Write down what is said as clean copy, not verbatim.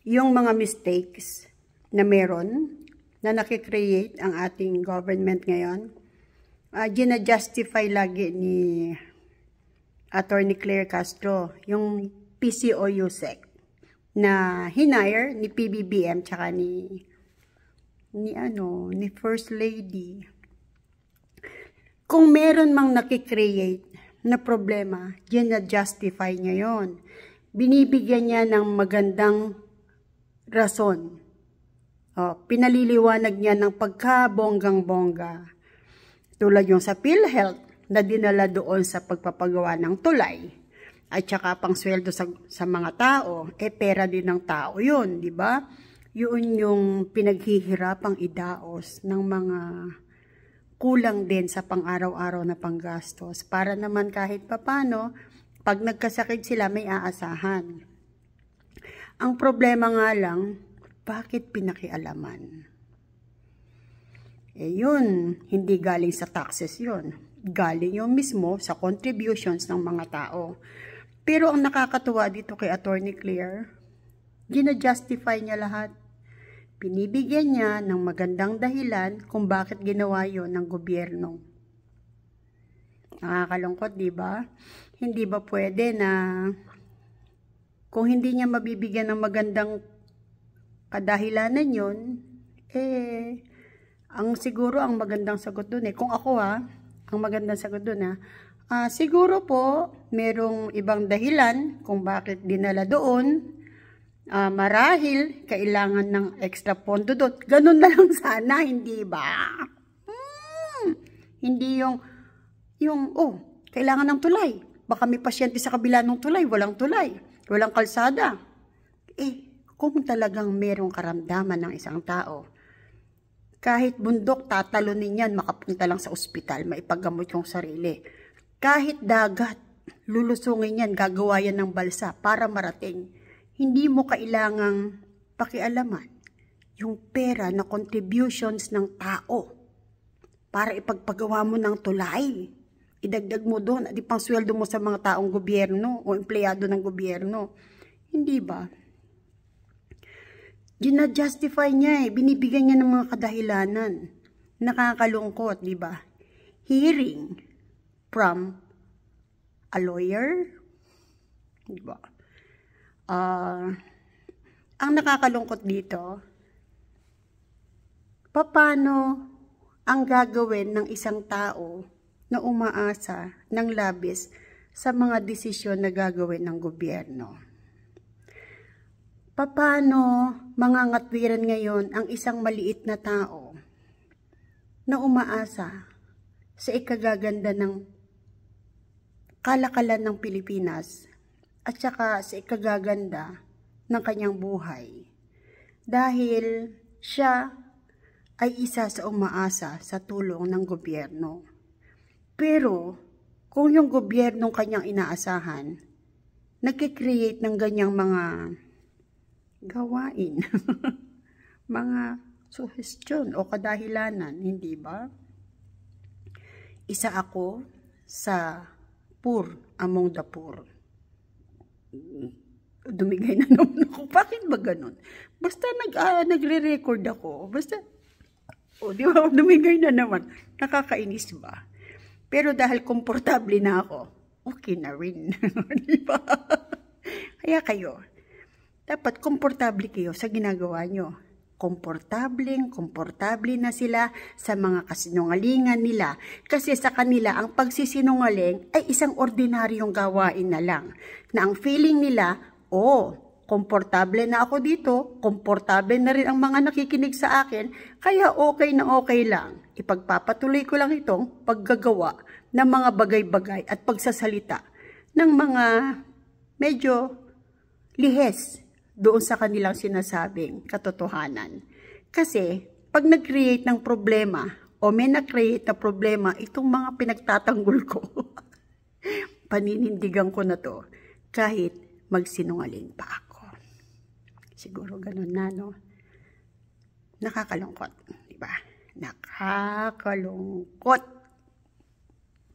yung mga mistakes na meron, na nakikreate ang ating government ngayon, gina-justify lagi ni Attorney Claire Castro, yung PCO-USEC, na hinire ni PBBM tsaka ni First Lady. Kung meron mang nakikreate na problema, gina-justify niya yon. Binibigyan niya ng magandang rason. Pinaliliwanag niya ng pagkabonggang-bongga. Tulad yung sa PhilHealth na dinala doon sa pagpapagawa ng tulay at saka pang sweldo sa mga tao, pera din ng tao yun, di ba? Yun yung pinaghihirapang idaos ng mga kulang din sa pang-araw-araw na panggastos para naman kahit papano, pag nagkasakit sila may aasahan. Ang problema nga lang, bakit pinakialaman? Yun, hindi galing sa taxes yun. Galing yung mismo sa contributions ng mga tao. Pero ang nakakatuwa dito kay Attorney Claire, gina-justify niya lahat. Pinibigyan niya ng magandang dahilan kung bakit ginawa yun ng gobyerno. Nakakalungkot, di ba? Hindi ba pwede na kung hindi niya mabibigyan ng magandang kadahilanan yun, siguro ang magandang sagot dun kung ako ang magandang sagot dun siguro po, merong ibang dahilan kung bakit dinala doon. Marahil, kailangan ng extra pondo doon. Ganun na lang sana, hindi ba? Hindi kailangan ng tulay. Baka may pasyente sa kabila ng tulay, walang kalsada. Kung talagang merong karamdaman ng isang tao, kahit bundok, tatalunin yan, makapunta lang sa ospital, maipagamot yung sarili. Kahit dagat, lulusungin yan, gagawa yan ng balsa para marating. Hindi mo kailangang pakialaman yung pera na contributions ng tao para ipagpagawa mo ng tulay. Idagdag mo doon, at ipangsweldo mo sa mga taong gobyerno o empleyado ng gobyerno. Hindi ba? Gina-justify niya binibigyan niya ng mga kadahilanan. Nakakalungkot, di ba? Hearing from a lawyer, di ba? Ang nakakalungkot dito, paano ang gagawin ng isang tao na umaasa ng labis sa mga desisyon na gagawin ng gobyerno? Paano mangangatwiran ngayon ang isang maliit na tao na umaasa sa ikagaganda ng kalakalan ng Pilipinas at saka sa ikagaganda ng kanyang buhay dahil siya ay isa sa umaasa sa tulong ng gobyerno. Pero kung yung gobyernong kanyang inaasahan nagkikreate ng ganyang mga gawain, mga suhestyon o kadahilanan, hindi ba? Isa ako sa poor among the poor. Dumigay na naman ako. Bakit ba ganun? Basta nagre-record ako. Basta, di ba, dumigay na naman. Nakakainis ba? Pero dahil komportable na ako, okay na rin. Di ba? Kaya kayo, dapat komportable kayo sa ginagawa nyo. Komportable na sila sa mga kasinungalingan nila. Kasi sa kanila, ang pagsisinungaling ay isang ordinaryong gawain na lang. Na ang feeling nila, komportable na ako dito, komportable na rin ang mga nakikinig sa akin, kaya okay na okay lang. Ipagpapatuloy ko lang itong paggagawa ng mga bagay-bagay at pagsasalita ng mga medyo lihes doon sa kanilang sinasabing katotohanan. Kasi, pag nag-create ng problema, o may nag-create na problema, itong mga pinagtatanggol ko, paninindigan ko na to, kahit magsinungaling pa ako. Siguro ganun na, no? Nakakalungkot, di ba? Nakakalungkot.